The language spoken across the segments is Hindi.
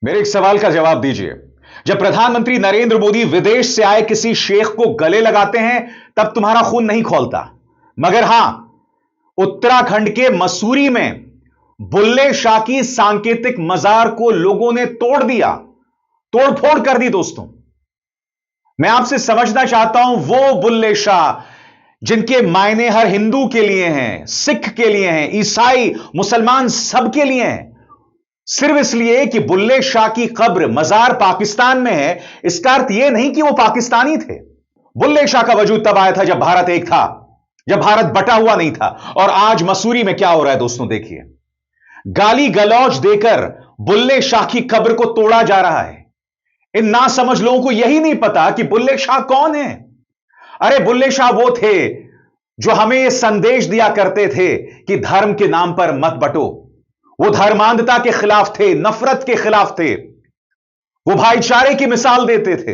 मेरे एक सवाल का जवाब दीजिए। जब प्रधानमंत्री नरेंद्र मोदी विदेश से आए किसी शेख को गले लगाते हैं तब तुम्हारा खून नहीं खौलता, मगर हां, उत्तराखंड के मसूरी में बुल्ले शाह की सांकेतिक मजार को लोगों ने तोड़ दिया, तोड़फोड़ कर दी। दोस्तों, मैं आपसे समझना चाहता हूं, वो बुल्ले शाह जिनके मायने हर हिंदू के लिए हैं, सिख के लिए हैं, ईसाई मुसलमान सबके लिए हैं, सिर्फ इसलिए कि बुल्ले शाह की कब्र मजार पाकिस्तान में है, इसका अर्थ यह नहीं कि वो पाकिस्तानी थे। बुल्ले शाह का वजूद तब आया था जब भारत एक था, जब भारत बटा हुआ नहीं था। और आज मसूरी में क्या हो रहा है दोस्तों, देखिए, गाली गलौज देकर बुल्ले शाह की कब्र को तोड़ा जा रहा है। इन नासमझ लोगों को यही नहीं पता कि बुल्ले शाह कौन है। अरे बुल्ले शाह वो थे जो हमें यह संदेश दिया करते थे कि धर्म के नाम पर मत बटो। वो धर्मांधता के खिलाफ थे, नफरत के खिलाफ थे, वो भाईचारे की मिसाल देते थे।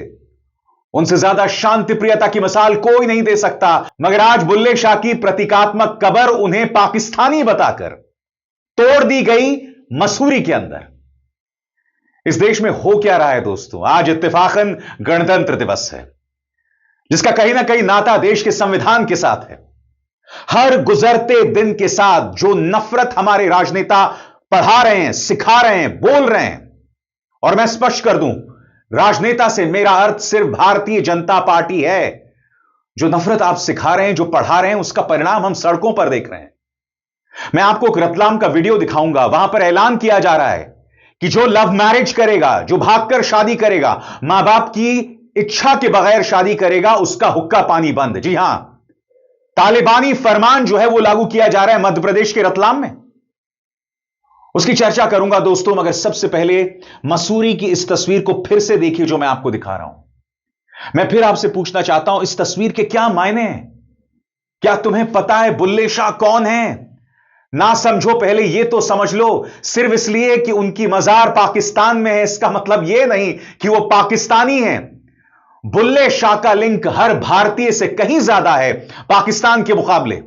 उनसे ज्यादा शांति प्रियता की मिसाल कोई नहीं दे सकता। मगर आज बुल्ले शाह की प्रतीकात्मक कब्र उन्हें पाकिस्तानी बताकर तोड़ दी गई मसूरी के अंदर। इस देश में हो क्या रहा है दोस्तों? आज इत्तेफाकन गणतंत्र दिवस है, जिसका कहीं ना कहीं नाता देश के संविधान के साथ है। हर गुजरते दिन के साथ जो नफरत हमारे राजनेता पढ़ा रहे हैं, सिखा रहे हैं, बोल रहे हैं, और मैं स्पष्ट कर दूं, राजनेता से मेरा अर्थ सिर्फ भारतीय जनता पार्टी है। जो नफरत आप सिखा रहे हैं, जो पढ़ा रहे हैं, उसका परिणाम हम सड़कों पर देख रहे हैं। मैं आपको एक रतलाम का वीडियो दिखाऊंगा। वहां पर ऐलान किया जा रहा है कि जो लव मैरिज करेगा, जो भागकर शादी करेगा, मां बाप की इच्छा के बगैर शादी करेगा, उसका हुक्का पानी बंद। जी हां, तालिबानी फरमान जो है वो लागू किया जा रहा है मध्य प्रदेश के रतलाम में। उसकी चर्चा करूंगा दोस्तों, मगर सबसे पहले मसूरी की इस तस्वीर को फिर से देखिए जो मैं आपको दिखा रहा हूं। मैं फिर आपसे पूछना चाहता हूं, इस तस्वीर के क्या मायने हैं? क्या तुम्हें पता है बुल्ले शाह कौन है? ना समझो, पहले यह तो समझ लो। सिर्फ इसलिए कि उनकी मजार पाकिस्तान में है, इसका मतलब यह नहीं कि वो पाकिस्तानी हैं। बुल्ले शाह का लिंक हर भारतीय से कहीं ज्यादा है पाकिस्तान के मुकाबले।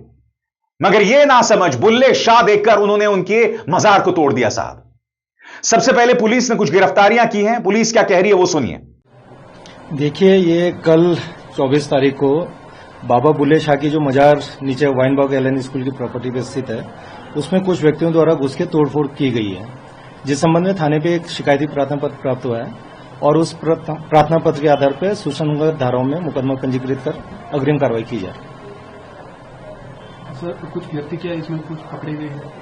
मगर यह ना समझ, बुल्ले शाह देखकर उन्होंने उनके मजार को तोड़ दिया। साहब, सबसे पहले पुलिस ने कुछ गिरफ्तारियां की हैं। पुलिस क्या कह रही है वो सुनिए। देखिए, ये कल 24 तारीख को बाबा बुल्ले शाह की जो मजार नीचे वाइनबाग एलएन स्कूल की प्रॉपर्टी पे स्थित है, उसमें कुछ व्यक्तियों द्वारा घुस के तोड़फोड़ की गई है, जिस संबंध में थाने पे एक शिकायती प्रार्थना पत्र प्राप्त हुआ है और उस प्रार्थना पत्र के आधार पर सुसंगत धाराओं में मुकदमा पंजीकृत कर अग्रिम कार्रवाई की जाए। सर, कुछ व्यक्ति क्या इसमें कुछ पकड़े गए हैं?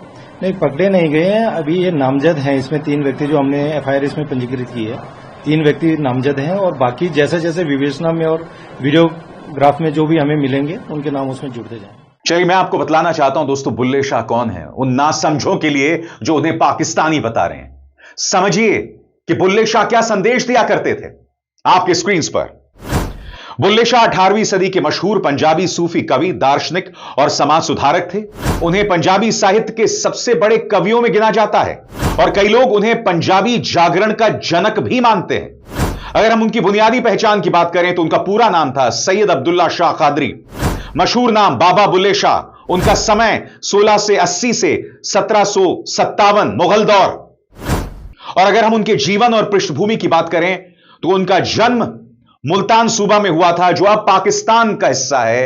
नहीं, पकड़े नहीं गए हैं। अभी ये नामजद हैं। इसमें 3 व्यक्ति जो हमने एफआईआर इसमें पंजीकृत की है, 3 व्यक्ति नामजद हैं और बाकी जैसे जैसे विवेचना में और वीडियोग्राफ में जो भी हमें मिलेंगे उनके नाम उसमें जुड़ते जाएंगे। चलिए, मैं आपको बतलाना चाहता हूं दोस्तों, बुल्ले शाह कौन है, उन नासमझों के लिए जो उन्हें पाकिस्तानी बता रहे हैं। समझिए कि बुल्ले शाह क्या संदेश दिया करते थे। आपके स्क्रीन पर बुल्ले शाह 18वीं सदी के मशहूर पंजाबी सूफी कवि, दार्शनिक और समाज सुधारक थे। उन्हें पंजाबी साहित्य के सबसे बड़े कवियों में गिना जाता है और कई लोग उन्हें पंजाबी जागरण का जनक भी मानते हैं। अगर हम उनकी बुनियादी पहचान की बात करें तो उनका पूरा नाम था सैयद अब्दुल्ला शाह कादरी, मशहूर नाम बाबा बुल्ले शाह। उनका समय 1680 से 1757 मुगल दौर। और अगर हम उनके जीवन और पृष्ठभूमि की बात करें तो उनका जन्म मुल्तान सूबा में हुआ था, जो अब पाकिस्तान का हिस्सा है।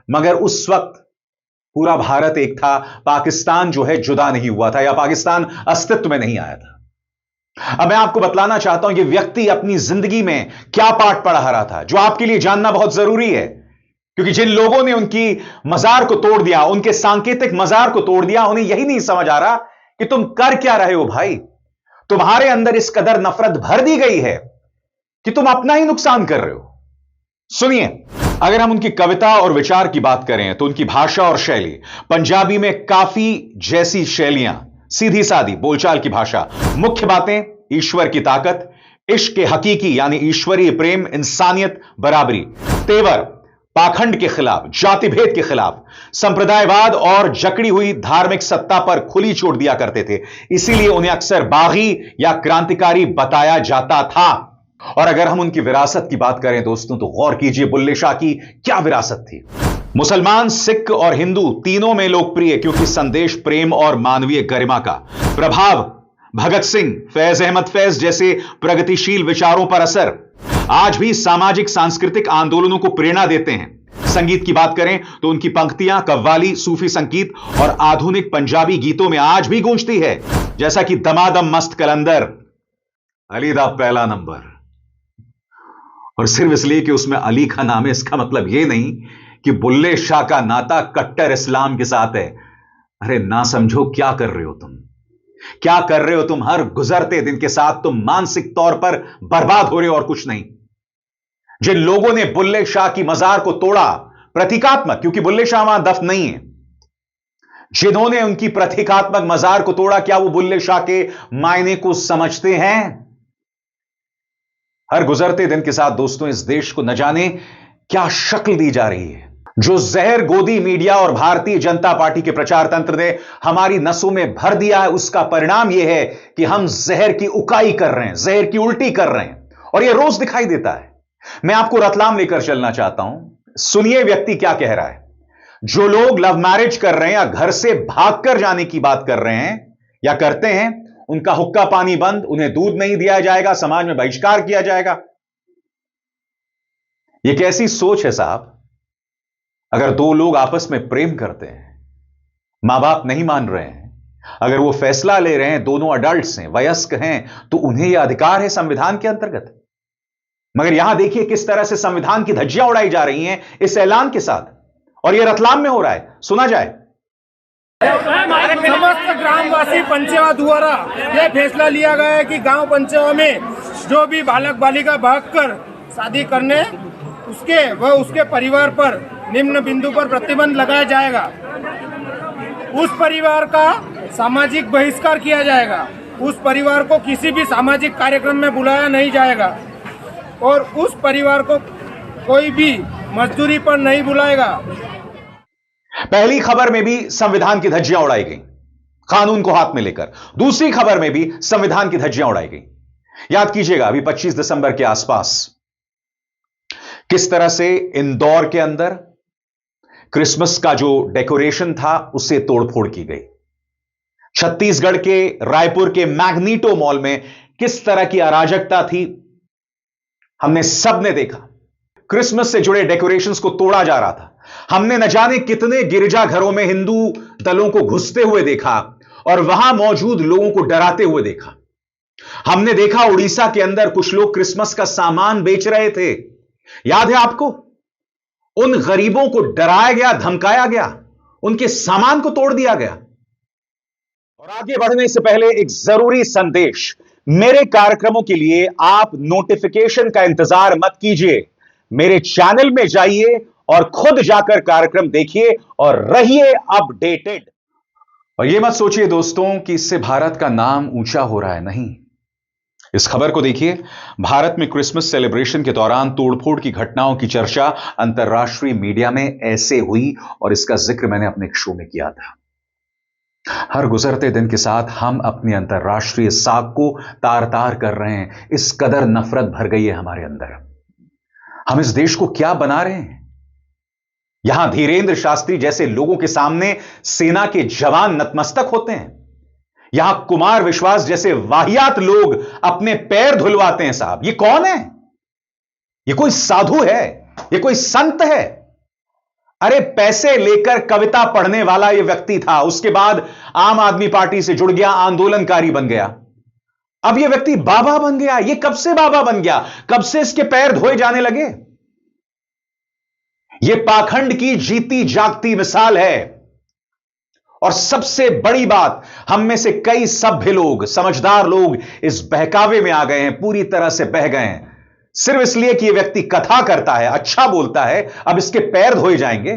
मगर उस वक्त पूरा भारत एक था, पाकिस्तान जो है जुदा नहीं हुआ था, या पाकिस्तान अस्तित्व में नहीं आया था। अब मैं आपको बतलाना चाहता हूं, यह व्यक्ति अपनी जिंदगी में क्या पाठ पढ़ा रहा था, जो आपके लिए जानना बहुत जरूरी है। क्योंकि जिन लोगों ने उनकी मजार को तोड़ दिया, उनके सांकेतिक मजार को तोड़ दिया, उन्हें यही नहीं समझ आ रहा कि तुम कर क्या रहे हो भाई। तुम्हारे अंदर इस कदर नफरत भर दी गई है कि तुम अपना ही नुकसान कर रहे हो। सुनिए, अगर हम उनकी कविता और विचार की बात करें तो उनकी भाषा और शैली, पंजाबी में काफी जैसी शैलियां, सीधी सादी बोलचाल की भाषा, मुख्य बातें, ईश्वर की ताकत, इश्क के हकीकी यानी ईश्वरीय प्रेम, इंसानियत, बराबरी, तेवर, पाखंड के खिलाफ, जाति भेद के खिलाफ, संप्रदायवाद और जकड़ी हुई धार्मिक सत्ता पर खुली चोट दिया करते थे। इसीलिए उन्हें अक्सर बागी या क्रांतिकारी बताया जाता था। और अगर हम उनकी विरासत की बात करें दोस्तों, तो गौर कीजिए बुल्ले शाह की क्या विरासत थी। मुसलमान, सिख और हिंदू तीनों में लोकप्रिय, क्योंकि संदेश प्रेम और मानवीय गरिमा का, प्रभाव भगत सिंह, फैज अहमद फैज जैसे प्रगतिशील विचारों पर असर आज भी सामाजिक सांस्कृतिक आंदोलनों को प्रेरणा देते हैं। संगीत की बात करें तो उनकी पंक्तियां कव्वाली, सूफी संगीत और आधुनिक पंजाबी गीतों में आज भी गूंजती है, जैसा कि दमादम मस्त कलंदर, अली दा पहला नंबर। और सिर्फ इसलिए कि उसमें अली का नाम है, इसका मतलब यह नहीं कि बुल्ले शाह का नाता कट्टर इस्लाम के साथ है। अरे ना समझो, क्या कर रहे हो तुम, क्या कर रहे हो तुम? हर गुजरते दिन के साथ तुम मानसिक तौर पर बर्बाद हो रहे हो और कुछ नहीं। जिन लोगों ने बुल्ले शाह की मजार को तोड़ा, प्रतीकात्मक, क्योंकि बुल्ले शाह वहां दफन नहीं है, जिन्होंने उनकी प्रतीकात्मक मजार को तोड़ा, क्या वो बुल्ले शाह के मायने को समझते हैं? हर गुजरते दिन के साथ दोस्तों, इस देश को न जाने क्या शक्ल दी जा रही है। जो जहर गोदी मीडिया और भारतीय जनता पार्टी के प्रचार तंत्र ने हमारी नसों में भर दिया है, उसका परिणाम यह है कि हम जहर की उकाई कर रहे हैं, जहर की उल्टी कर रहे हैं, और यह रोज दिखाई देता है। मैं आपको रतलाम लेकर चलना चाहता हूं, सुनिए व्यक्ति क्या कह रहा है। जो लोग लव मैरिज कर रहे हैं या घर से भागकर जाने की बात कर रहे हैं या करते हैं, उनका हुक्का पानी बंद, उन्हें दूध नहीं दिया जाएगा, समाज में बहिष्कार किया जाएगा। यह कैसी सोच है साहब? अगर दो लोग आपस में प्रेम करते हैं, मां बाप नहीं मान रहे हैं, अगर वो फैसला ले रहे हैं, दोनों अडल्ट्स हैं, वयस्क हैं, तो उन्हें यह अधिकार है संविधान के अंतर्गत। मगर यहां देखिए किस तरह से संविधान की धज्जियां उड़ाई जा रही हैं इस ऐलान के साथ, और यह रतलाम में हो रहा है। सुना जाए। समस्त ग्रामवासी पंचेवा द्वारा यह फैसला लिया गया है कि गांव पंचेवा में जो भी बालक बालिका भागकर शादी करने उसके परिवार पर निम्न बिंदु पर प्रतिबंध लगाया जाएगा। उस परिवार का सामाजिक बहिष्कार किया जाएगा, उस परिवार को किसी भी सामाजिक कार्यक्रम में बुलाया नहीं जाएगा, और उस परिवार को कोई भी मजदूरी पर नहीं बुलाएगा। पहली खबर में भी संविधान की धज्जियां उड़ाई गई, कानून को हाथ में लेकर। दूसरी खबर में भी संविधान की धज्जियां उड़ाई गई। याद कीजिएगा अभी 25 दिसंबर के आसपास किस तरह से इंदौर के अंदर क्रिसमस का जो डेकोरेशन था उससे तोड़फोड़ की गई। छत्तीसगढ़ के रायपुर के मैग्नीटो मॉल में किस तरह की अराजकता थी, हमने सबने देखा। क्रिसमस से जुड़े डेकोरेशंस को तोड़ा जा रहा था। हमने न जाने कितने गिरजाघरों में हिंदू दलों को घुसते हुए देखा और वहां मौजूद लोगों को डराते हुए देखा। हमने देखा उड़ीसा के अंदर कुछ लोग क्रिसमस का सामान बेच रहे थे। याद है आपको? उन गरीबों को डराया गया, धमकाया गया, उनके सामान को तोड़ दिया गया। और आगे बढ़ने से पहले एक जरूरी संदेश, मेरे कार्यक्रमों के लिए आप नोटिफिकेशन का इंतजार मत कीजिए। मेरे चैनल में जाइए और खुद जाकर कार्यक्रम देखिए और रहिए अपडेटेड। और यह मत सोचिए दोस्तों कि इससे भारत का नाम ऊंचा हो रहा है, नहीं। इस खबर को देखिए। भारत में क्रिसमस सेलिब्रेशन के दौरान तोड़फोड़ की घटनाओं की चर्चा अंतर्राष्ट्रीय मीडिया में ऐसे हुई, और इसका जिक्र मैंने अपने एक शो में किया था। हर गुजरते दिन के साथ हम अपनी अंतर्राष्ट्रीय साख को तार तार कर रहे हैं। इस कदर नफरत भर गई है हमारे अंदर। हम इस देश को क्या बना रहे हैं? यहां धीरेंद्र शास्त्री जैसे लोगों के सामने सेना के जवान नतमस्तक होते हैं। यहां कुमार विश्वास जैसे वाहियात लोग अपने पैर धुलवाते हैं। साहब, ये कौन है? ये कोई साधु है? ये कोई संत है? अरे पैसे लेकर कविता पढ़ने वाला यह व्यक्ति था, उसके बाद आम आदमी पार्टी से जुड़ गया, आंदोलनकारी बन गया, अब यह व्यक्ति बाबा बन गया। यह कब से बाबा बन गया? कब से इसके पैर धोए जाने लगे? यह पाखंड की जीती जागती मिसाल है। और सबसे बड़ी बात, हम में से कई सभ्य लोग, समझदार लोग इस बहकावे में आ गए हैं, पूरी तरह से बह गए हैं, सिर्फ इसलिए कि यह व्यक्ति कथा करता है, अच्छा बोलता है, अब इसके पैर धोए जाएंगे।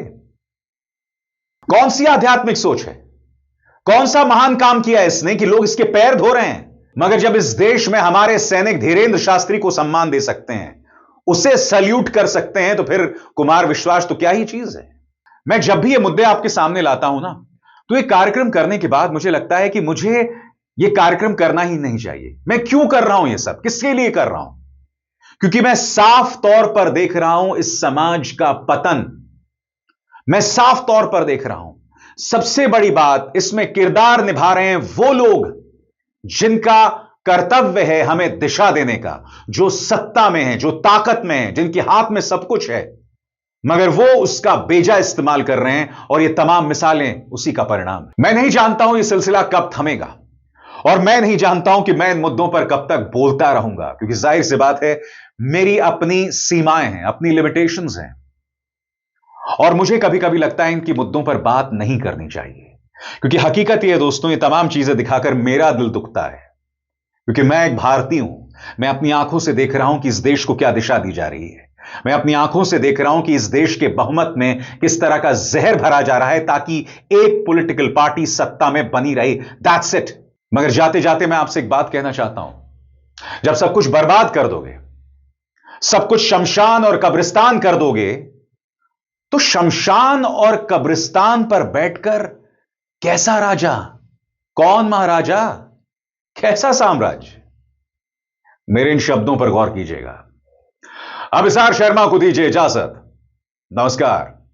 कौन सी आध्यात्मिक सोच है? कौन सा महान काम किया है इसने कि लोग इसके पैर धो रहे हैं? मगर जब इस देश में हमारे सैनिक धीरेंद्र शास्त्री को सम्मान दे सकते हैं, उसे सल्यूट कर सकते हैं, तो फिर कुमार विश्वास तो क्या ही चीज है। मैं जब भी ये मुद्दे आपके सामने लाता हूं ना, तो ये कार्यक्रम करने के बाद मुझे लगता है कि मुझे ये कार्यक्रम करना ही नहीं चाहिए। मैं क्यों कर रहा हूं ये सब? किसके लिए कर रहा हूं? क्योंकि मैं साफ तौर पर देख रहा हूं इस समाज का पतन। मैं साफ तौर पर देख रहा हूं। सबसे बड़ी बात, इसमें किरदार निभा रहे हैं वो लोग जिनका कर्तव्य है हमें दिशा देने का, जो सत्ता में है, जो ताकत में है, जिनके हाथ में सब कुछ है, मगर वो उसका बेजा इस्तेमाल कर रहे हैं और ये तमाम मिसालें उसी का परिणाम है। मैं नहीं जानता हूं ये सिलसिला कब थमेगा और मैं नहीं जानता हूं कि मैं इन मुद्दों पर कब तक बोलता रहूंगा, क्योंकि जाहिर सी बात है मेरी अपनी सीमाएं हैं, अपनी लिमिटेशंस हैं और मुझे कभी कभी लगता है इनकी मुद्दों पर बात नहीं करनी चाहिए, क्योंकि हकीकत यह है दोस्तों, ये तमाम चीजें दिखाकर मेरा दिल दुखता है, क्योंकि मैं एक भारतीय हूं। मैं अपनी आंखों से देख रहा हूं कि इस देश को क्या दिशा दी जा रही है। मैं अपनी आंखों से देख रहा हूं कि इस देश के बहुमत में किस तरह का जहर भरा जा रहा है ताकि एक पॉलिटिकल पार्टी सत्ता में बनी रहे। That's it. मगर जाते जाते मैं आपसे एक बात कहना चाहता हूं, जब सब कुछ बर्बाद कर दोगे, सब कुछ शमशान और कब्रिस्तान कर दोगे, तो शमशान और कब्रिस्तान पर बैठकर कैसा राजा, कौन महाराजा, कैसा साम्राज्य? मेरे इन शब्दों पर गौर कीजिएगा। अब अभिसार शर्मा को दीजिए इजाजत। नमस्कार।